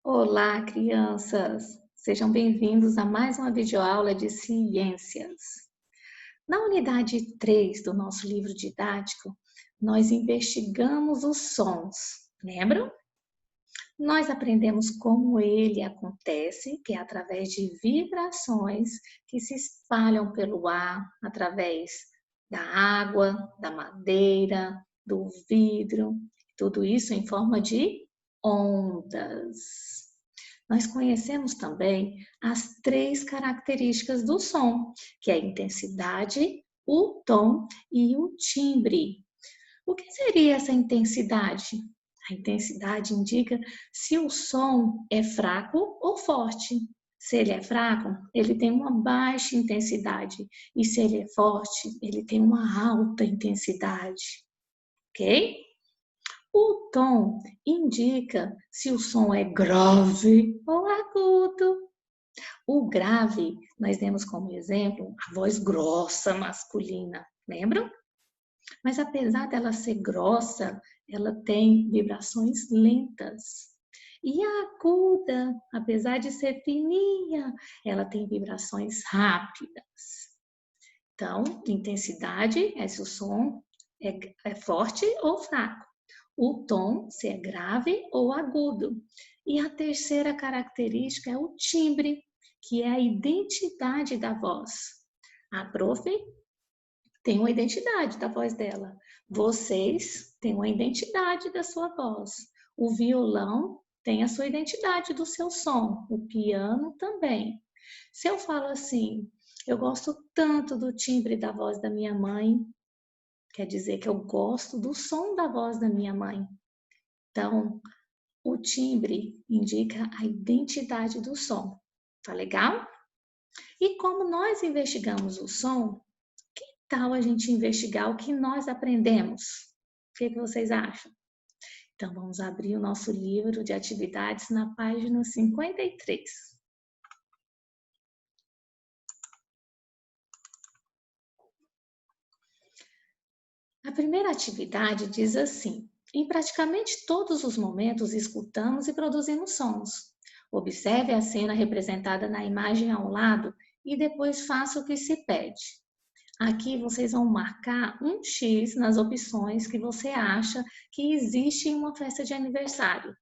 Olá, crianças! Sejam bem-vindos a mais uma videoaula de ciências. Na unidade 3 do nosso livro didático, nós investigamos os sons, lembram? Nós aprendemos como ele acontece, que é através de vibrações que se espalham pelo ar, através da água, da madeira, do vidro, tudo isso em forma de ondas. Nós conhecemos também as três características do som, que é a intensidade, o tom e o timbre. O que seria essa intensidade? A intensidade indica se o som é fraco ou forte. Se ele é fraco, ele tem uma baixa intensidade. E se ele é forte, ele tem uma alta intensidade. Ok? O tom indica se o som é grave ou agudo. O grave, nós temos como exemplo a voz grossa masculina, lembram? Mas apesar dela ser grossa, ela tem vibrações lentas. E a aguda, apesar de ser fininha, ela tem vibrações rápidas. Então, intensidade é se o som é forte ou fraco. O tom, se é grave ou agudo. E a terceira característica é o timbre, que é a identidade da voz. A prof tem uma identidade da voz dela. Vocês têm uma identidade da sua voz. O violão tem a sua identidade do seu som. O piano também. Se eu falo assim, eu gosto tanto do timbre da voz da minha mãe, quer dizer que eu gosto do som da voz da minha mãe. Então, o timbre indica a identidade do som. Tá legal? E como nós investigamos o som, que tal a gente investigar o que nós aprendemos? O que vocês acham? Então, vamos abrir o nosso livro de atividades na página 53. A primeira atividade diz assim: em praticamente todos os momentos escutamos e produzimos sons. Observe a cena representada na imagem ao lado e depois faça o que se pede. Aqui vocês vão marcar um X nas opções que você acha que existe em uma festa de aniversário.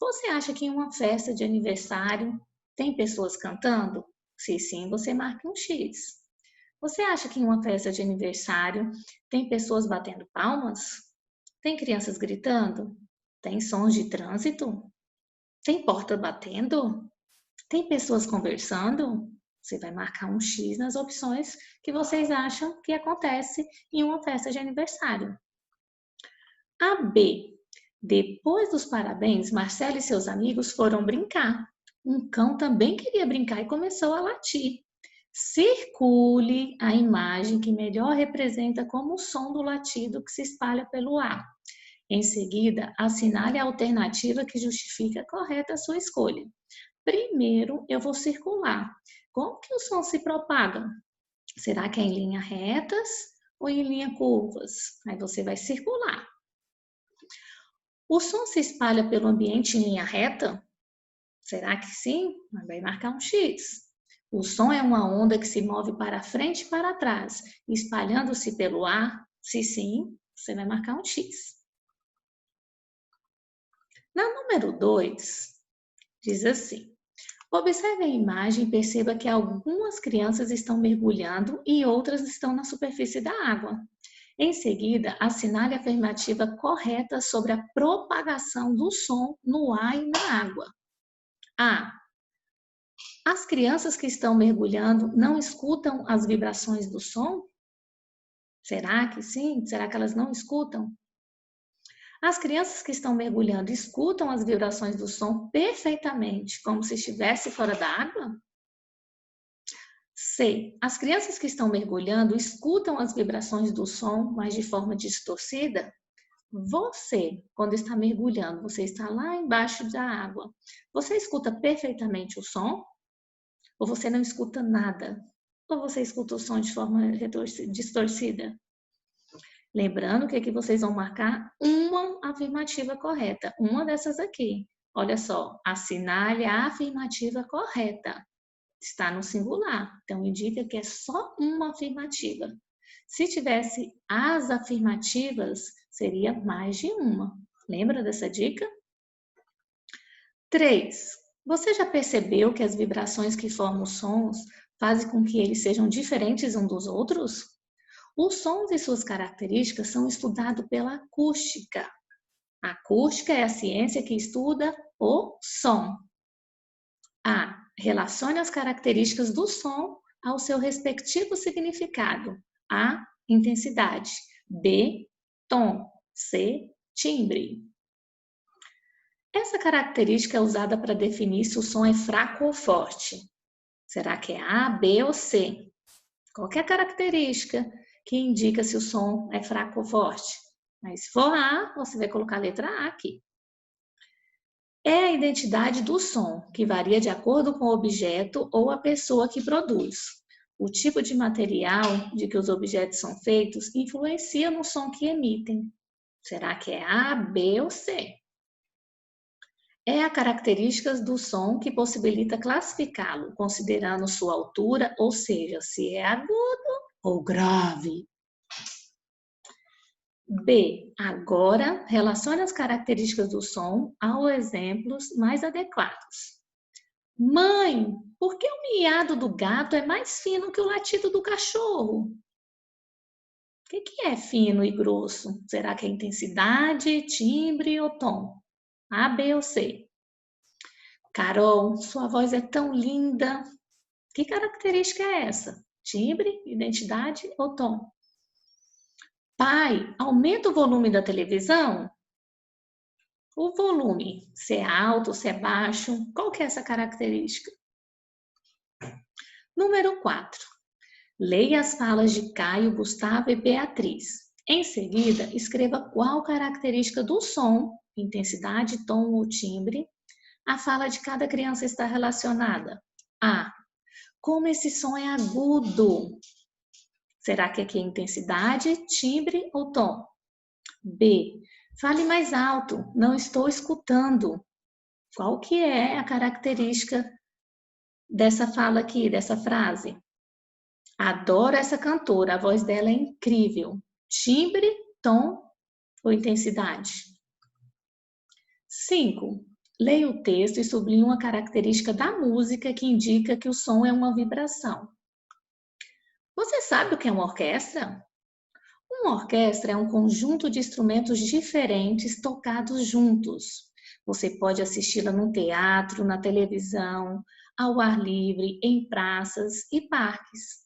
Você acha que em uma festa de aniversário tem pessoas cantando? Se sim, você marca um X. Você acha que em uma festa de aniversário tem pessoas batendo palmas? Tem crianças gritando? Tem sons de trânsito? Tem porta batendo? Tem pessoas conversando? Você vai marcar um X nas opções que vocês acham que acontece em uma festa de aniversário. A B. Depois dos parabéns, Marcelo e seus amigos foram brincar. Um cão também queria brincar e começou a latir. Circule a imagem que melhor representa como o som do latido que se espalha pelo ar. Em seguida, assinale a alternativa que justifica correta a sua escolha. Primeiro, eu vou circular. Como que o som se propaga? Será que é em linhas retas ou em linhas curvas? Aí você vai circular. O som se espalha pelo ambiente em linha reta? Será que sim? Vai marcar um X. O som é uma onda que se move para frente e para trás, espalhando-se pelo ar? Se sim, você vai marcar um X. Na número 2, diz assim: observe a imagem e perceba que algumas crianças estão mergulhando e outras estão na superfície da água. Em seguida, assinale a afirmativa correta sobre a propagação do som no ar e na água. A. As crianças que estão mergulhando não escutam as vibrações do som? Será que sim? Será que elas não escutam? As crianças que estão mergulhando escutam as vibrações do som perfeitamente, como se estivesse fora da água? C. As crianças que estão mergulhando escutam as vibrações do som, mas de forma distorcida? Você, quando está mergulhando, você está lá embaixo da água, você escuta perfeitamente o som? Ou você não escuta nada? Ou você escuta o som de forma distorcida? Lembrando que aqui vocês vão marcar uma afirmativa correta, uma dessas aqui. olha só, assinale a afirmativa correta. Está no singular, então indica que é só uma afirmativa. Se tivesse as afirmativas, seria mais de uma. Lembra dessa dica? 3. Você já percebeu que as vibrações que formam os sons fazem com que eles sejam diferentes uns dos outros? Os sons e suas características são estudados pela acústica. A acústica é a ciência que estuda o som. A. Relacione as características do som ao seu respectivo significado. A. Intensidade. B. Tom. C. Timbre. Essa característica é usada para definir se o som é fraco ou forte. Será que é A, B ou C? Qualquer característica que indica se o som é fraco ou forte. Mas se for A, você vai colocar a letra A aqui. É a identidade do som, que varia de acordo com o objeto ou a pessoa que produz. O tipo de material de que os objetos são feitos influencia no som que emitem. Será que é A, B ou C? É a característica do som que possibilita classificá-lo, considerando sua altura, ou seja, se é agudo ou grave. B. Agora, relacione as características do som aos exemplos mais adequados. Mãe, por que o miado do gato é mais fino que o latido do cachorro? O que é fino e grosso? Será que é intensidade, timbre ou tom? A, B ou C? Carol, sua voz é tão linda. Que característica é essa? Timbre, identidade ou tom? Pai, aumenta o volume da televisão? O volume, se é alto, se é baixo, qual que é essa característica? Número 4. Leia as falas de Caio, Gustavo e Beatriz. Em seguida, escreva qual característica do som, intensidade, tom ou timbre, a fala de cada criança está relacionada. A. Como esse som é agudo. Será que aqui é intensidade, timbre ou tom? B. Fale mais alto, não estou escutando. Qual que é a característica dessa fala aqui, dessa frase? Adoro essa cantora, a voz dela é incrível. Timbre, tom ou intensidade? 5. Leia o texto e sublinhe uma característica da música que indica que o som é uma vibração. Você sabe o que é uma orquestra? Uma orquestra é um conjunto de instrumentos diferentes tocados juntos. Você pode assisti-la num teatro, na televisão, ao ar livre, em praças e parques.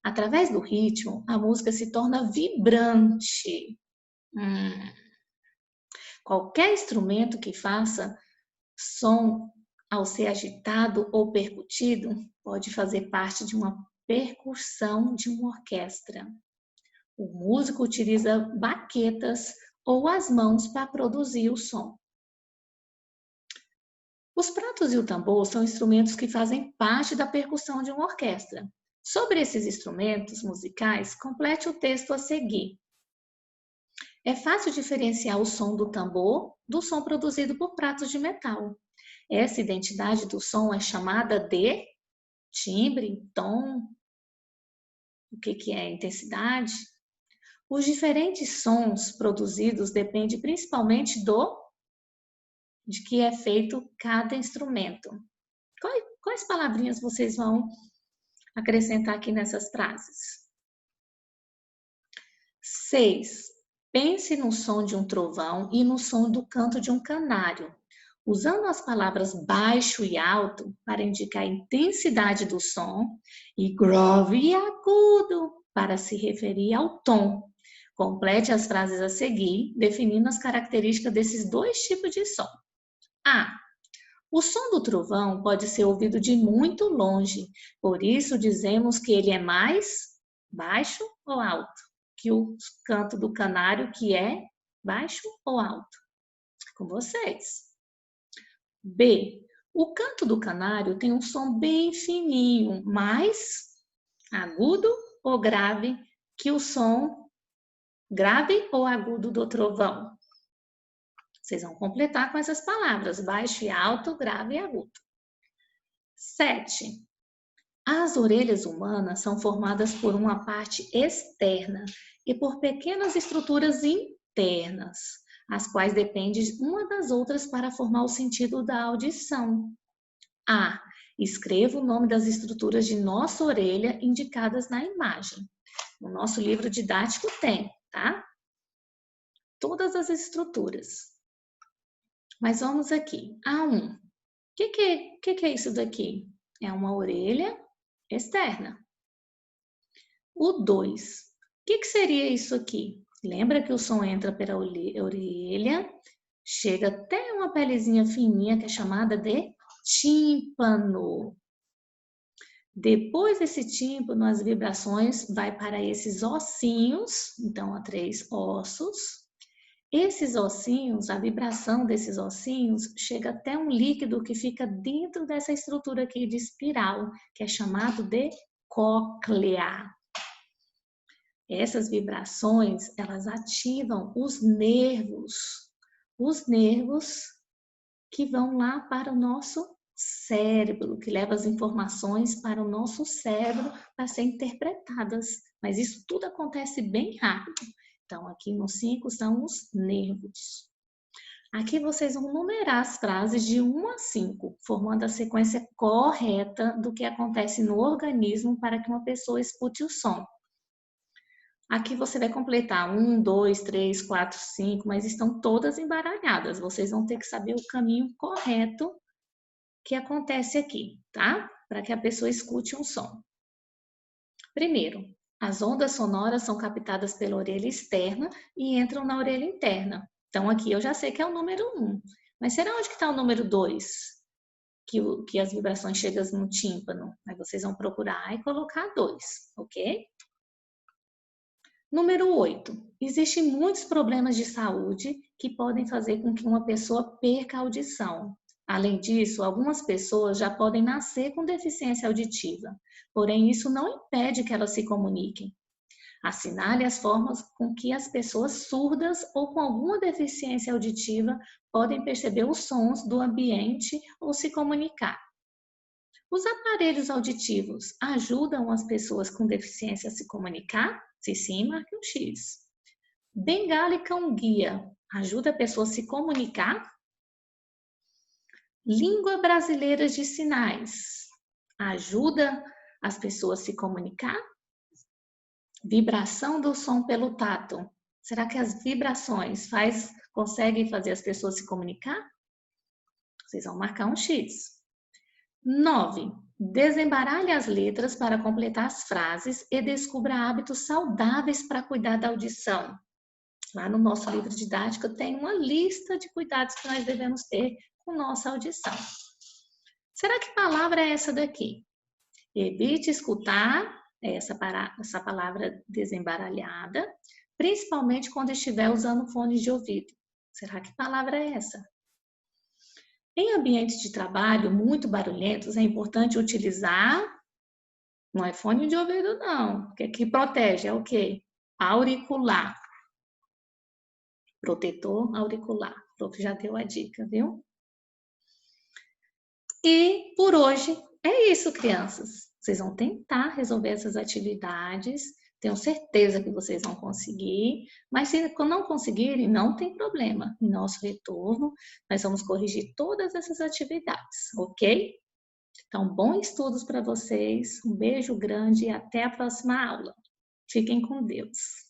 Através do ritmo, a música se torna vibrante. Qualquer instrumento que faça som ao ser agitado ou percutido pode fazer parte de uma percussão de uma orquestra. O músico utiliza baquetas ou as mãos para produzir o som. Os pratos e o tambor são instrumentos que fazem parte da percussão de uma orquestra. Sobre esses instrumentos musicais, complete o texto a seguir. É fácil diferenciar o som do tambor do som produzido por pratos de metal. Essa identidade do som é chamada de timbre, tom, o que é intensidade. Os diferentes sons produzidos dependem principalmente de que é feito cada instrumento. Quais palavrinhas vocês vão acrescentar aqui nessas frases? 6. Pense no som de um trovão e no som do canto de um canário, usando as palavras baixo e alto para indicar a intensidade do som e grave e agudo para se referir ao tom. Complete as frases a seguir, definindo as características desses dois tipos de som. A. O som do trovão pode ser ouvido de muito longe, por isso dizemos que ele é mais baixo ou alto que o canto do canário, que é baixo ou alto. Com vocês. B. O canto do canário tem um som bem fininho, mais agudo ou grave que o som grave ou agudo do trovão. Vocês vão completar com essas palavras, baixo e alto, grave e agudo. 7. As orelhas humanas são formadas por uma parte externa e por pequenas estruturas internas, as quais dependem uma das outras para formar o sentido da audição. A. Escreva o nome das estruturas de nossa orelha indicadas na imagem. No nosso livro didático tem, tá? Todas as estruturas. Mas vamos aqui. A1. O que é isso daqui? É uma orelha externa. O 2. O que seria isso aqui? Lembra que o som entra pela orelha, chega até uma pelezinha fininha que é chamada de tímpano. Depois desse tímpano, as vibrações vai para esses ossinhos, então há 3 ossos. Esses ossinhos, a vibração desses ossinhos chega até um líquido que fica dentro dessa estrutura aqui de espiral, que é chamado de cóclea. Essas vibrações, elas ativam os nervos que vão lá para o nosso cérebro, que leva as informações para o nosso cérebro para serem interpretadas. Mas isso tudo acontece bem rápido. Então, aqui no 5 são os nervos. Aqui vocês vão numerar as frases de 1 a 5, formando a sequência correta do que acontece no organismo para que uma pessoa escute o som. Aqui você vai completar 1, 2, 3, 4, 5, mas estão todas embaralhadas. Vocês vão ter que saber o caminho correto que acontece aqui, tá? Para que a pessoa escute um som. Primeiro, as ondas sonoras são captadas pela orelha externa e entram na orelha interna. Então, aqui eu já sei que é o número 1. Mas será onde que está o número 2? Que as vibrações chegam no tímpano. Aí vocês vão procurar e colocar 2, ok? Número 8. Existem muitos problemas de saúde que podem fazer com que uma pessoa perca a audição. Além disso, algumas pessoas já podem nascer com deficiência auditiva, porém isso não impede que elas se comuniquem. Assinale as formas com que as pessoas surdas ou com alguma deficiência auditiva podem perceber os sons do ambiente ou se comunicar. Os aparelhos auditivos ajudam as pessoas com deficiência a se comunicar? Se sim, marque um X. Bengala e cão-guia ajuda a pessoa a se comunicar? Língua brasileira de sinais ajuda as pessoas a se comunicar? Vibração do som pelo tato. Será que as vibrações conseguem fazer as pessoas se comunicar? Vocês vão marcar um X. 9. Desembaralhe as letras para completar as frases e descubra hábitos saudáveis para cuidar da audição. Lá no nosso livro didático tem uma lista de cuidados que nós devemos ter com nossa audição. Será que palavra é essa daqui? Evite escutar essa palavra desembaralhada, principalmente quando estiver usando fones de ouvido. Será que palavra é essa? Em ambientes de trabalho muito barulhentos, é importante utilizar, não é fone de ouvido não, porque que protege, é o quê? Auricular. Protetor auricular. O prof já deu a dica, viu? E por hoje é isso, crianças. Vocês vão tentar resolver essas atividades. Tenho certeza que vocês vão conseguir. Mas se não conseguirem, não tem problema. Em nosso retorno, nós vamos corrigir todas essas atividades, ok? Então, bons estudos para vocês. Um beijo grande e até a próxima aula. Fiquem com Deus.